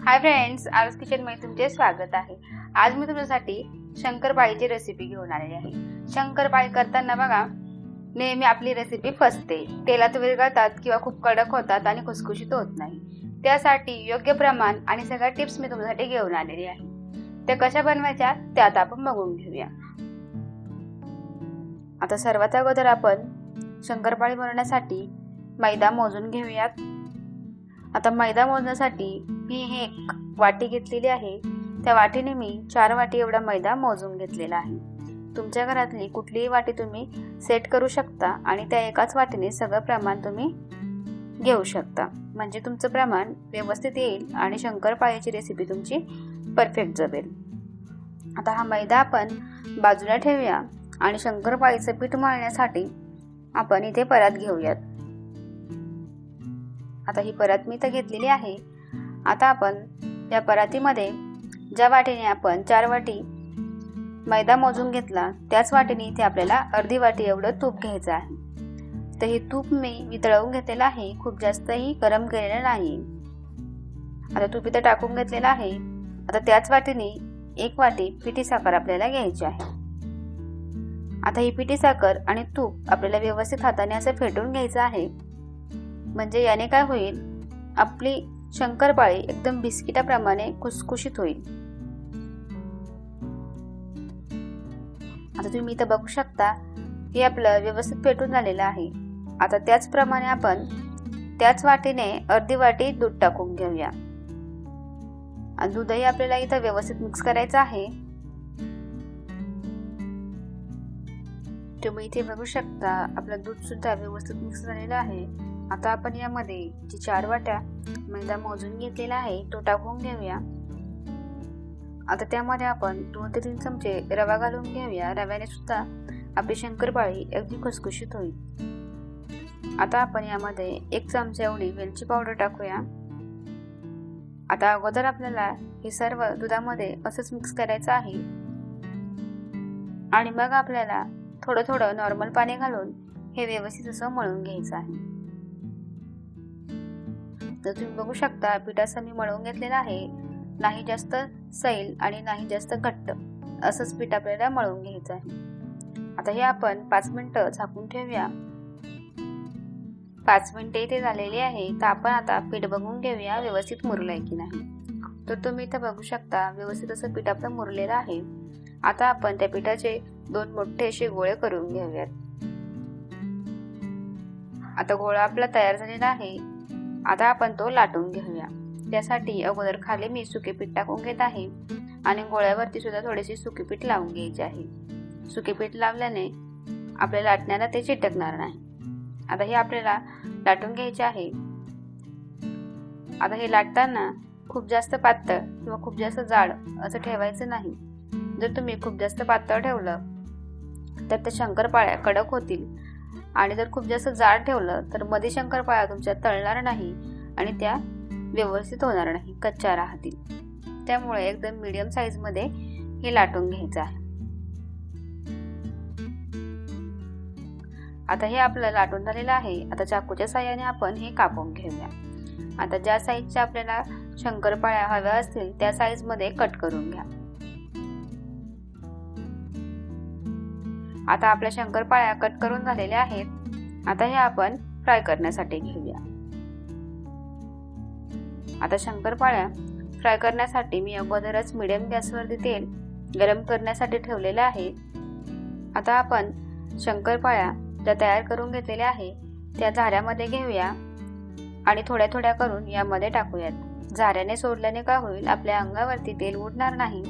Hi friends, आरूस kitchen मध्ये तुमचे स्वागत आहे। आज मी तुमच्यासाठी शंकरपाळीची रेसिपी घेऊन आलेली आहे। शंकरपाळी करताना बघा नेहमी आपली रेसिपी फसते, तेलात विरघळतात किंवा खूप कडक होतात आणि खुसखुशीत होत नाही। त्यासाठी योग्य प्रमाण आणि सगळ्या टिप्स मी तुमच्यासाठी घेऊन आलेली आहे। त्या कशा बनवायच्या ते आता आपण बघून घेऊया। आता सर्वात अगोदर आपण शंकरपाळी बनवण्यासाठी मैदा मोजून घेऊयात। आता मैदा मोजण्यासाठी मी हे एक वाटी घेतलेली आहे। त्या वाटीने मी 4 वाटी एवढा मैदा मोजून घेतलेला आहे। तुमच्या घरातली कुठलीही वाटी तुम्ही सेट करू शकता आणि त्या एकाच वाटीने सगळं प्रमाण तुम्ही घेऊ शकता, म्हणजे तुमचं प्रमाण व्यवस्थित येईल आणि शंकरपाळीची रेसिपी तुमची परफेक्ट जमेल। आता हा मैदा आपण बाजूला ठेवूया आणि शंकरपाळीचं पीठ मळण्यासाठी आपण इथे परात घेऊयात। आता ही परात मी इथे घेतलेली आहे। आता आपण या परातीमध्ये ज्या वाटीने आपण 4 वाटी मैदा मोजून घेतला त्याच वाटीने इथे आपल्याला अर्धी वाटी एवढं तूप घ्यायचं आहे। तर हे तूप मी वितळवून घेतलेलं आहे, खूप जास्तही गरम केलेलं नाही। आता तूप इथे टाकून घेतलेलं आहे। आता त्याच वाटीने 1 वाटी पिठी साखर आपल्याला घ्यायची आहे। आता ही पिठी साखर आणि तूप आपल्याला व्यवस्थित हाताने असं फेटून घ्यायचं आहे, म्हणजे याने काय होईल, आपली शंकरपाळी एकदम बिस्किटाप्रमाणे खुसखुशीत होईल। आता तुम्ही इथं बघू शकता हे आपलं व्यवस्थित फेटून झालेलं आहे। आता त्याचप्रमाणे आपण त्याच वाटीने अर्धी वाटी दूध टाकून घेऊया आणि दूधही आपल्याला इथं व्यवस्थित मिक्स करायचं आहे। तुम्ही इथे बघू शकता आपलं दूध सुद्धा व्यवस्थित मिक्स झालेलं आहे। आता आपण यामध्ये जी 4 वाट्या मैदा मोजून घेतलेला आहे तो टाकून घेऊया। आता त्यामध्ये आपण 2 ते 3 चमचे रवा घालून घेऊया। रव्याने सुद्धा आपली शंकरपाळी अगदी खुसखुशीत होईल। आता आपण यामध्ये 1 चमचा एवढी वेलची पावडर टाकूया। आता अगोदर आपल्याला हे सर्व दुधामध्ये असंच मिक्स करायचं आहे आणि मग आपल्याला थोडं थोडं नॉर्मल पाणी घालून हे व्यवस्थित असं मळून घ्यायचं आहे। तर तुम्ही बघू शकता पीठ असं मी मळून घेतलेलं आहे, नाही जास्त सैल आणि नाही जास्त घट्ट असंच पीठ आपल्याला मळून घ्यायचं आहे। आता हे आपण 5 मिनिटं झाकून ठेवूया। 5 मिनिटे इथे झालेली आहे। तर आपण आता पीठ बघून घेऊया व्यवस्थित मुरलंय की नाही। तर तुम्ही इथं बघू शकता व्यवस्थित असं पीठ आपलं मुरलेलं आहे। आता आपण त्या पिठाचे 2 मोठे असे गोळे करून घेऊयात। आता गोळा आपला तयार झालेला आहे। आता आपण तो लाटून घेऊया। त्यासाठी अगोदर खाली मी सुके पीठ टाकून घेत आहे आणि गोळ्यावरती सुद्धा थोडीशी सुके पीठ लावून घ्यायची आहे। सुके पीठ लावल्याने आपल्या लाटण्याला ते चिटकणार नाही। आता हे आपल्याला लाटून घ्यायचे आहे। आता हे लाटताना खूप जास्त पातळ किंवा खूप जास्त जाड असं ठेवायचं नाही। जर तुम्ही खूप जास्त पातळ ठेवलं तर त्या शंकरपाळ्या कडक होतील आणि जर खूप जास्त जाड ठेवलं तर मध्ये शंकरपाळ्या तुमच्या तळणार नाही आणि त्या व्यवस्थित होणार नाही, कच्च्या राहतील। त्यामुळे एकदम मीडियम साईज मध्ये हे लाटून घ्यायचं आहे। आता हे आपलं लाटून झालेलं आहे। आता चाकूच्या साहाय्याने आपण हे कापून घेऊया। आता ज्या साईजच्या आपल्याला शंकरपाळ्या हव्या असतील त्या साईज मध्ये कट करून घ्या। आता आपल्या शंकरपाळ्या कट करून झालेल्या आहेत। आता हे आपण फ्राय करण्यासाठी घेऊया। आता शंकरपाळ्या फ्राय करण्यासाठी मी अगोदरच मीडियम गॅसवरती तेल गरम करण्यासाठी ठेवलेले आहे। आता आपण शंकरपाळ्या ज्या तयार करून घेतलेल्या आहे त्या झाऱ्यामध्ये घेऊया आणि थोड्या थोड्या करून यामध्ये टाकूयात। झाऱ्याने सोडल्याने काय होईल, आपल्या अंगावरती तेल उडणार नाही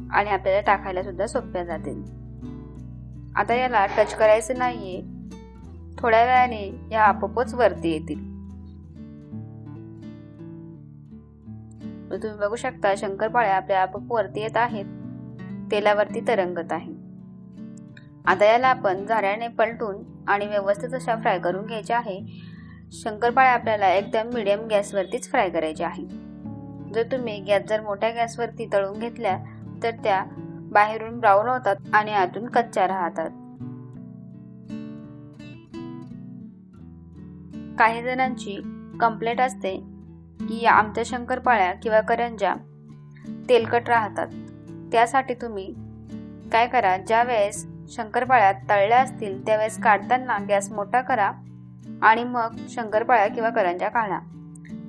आणि आपल्याला टाकायला सुद्धा सोप्या जातील। आता याला टच करायचं नाहीये, थोड्या वेळाने या आपोआपच वरती येतील। तुम्ही बघू शकता शंकरपाळ्या आपल्या आपोआप वरती येत आहेत, तेलावरती तरंगत आहे। आता याला आपण झाऱ्याने पलटून आणि व्यवस्थित अशा फ्राय करून घ्यायच्या आहे। शंकरपाळ्या आपल्याला एकदम मीडियम गॅसवरतीच फ्राय करायच्या आहे। जर तुम्ही गॅस जर मोठ्या गॅसवरती तळून घेतल्या तर त्या बाहेरून ब्राऊन होतात आणि आतून कच्च्या राहतात। काही जणांची कंप्लेंट असते की आमच्या शंकरपाळ्या किंवा करंज्या तेलकट राहतात. त्यासाठी तुम्ही काय करा, ज्या वेळेस शंकरपाळ्या तळल्या असतील त्यावेळेस काढताना गॅस मोठा करा आणि मग शंकरपाळ्या किंवा करंज्या काढा.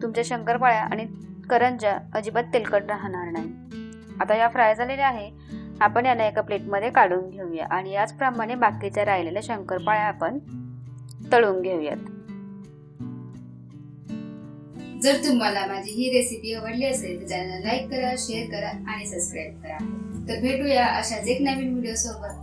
तुमच्या शंकरपाळ्या आणि करंज्या अजिबात तेलकट राहणार नाही. आता या फ्राय झालेल्या आहे. आपण यांना एका प्लेटमध्ये काढून घेऊया आणि याचप्रमाणे बाकीच्या राहिलेल्या शंकरपाळ्या आपण तळून घेऊयात. जर तुम्हाला माझी ही रेसिपी आवडली असेल तर चॅनल लाईक करा, शेअर करा आणि सबस्क्राईब करा. तर भेटूया अशाच एक नवीन व्हिडिओ सोबत.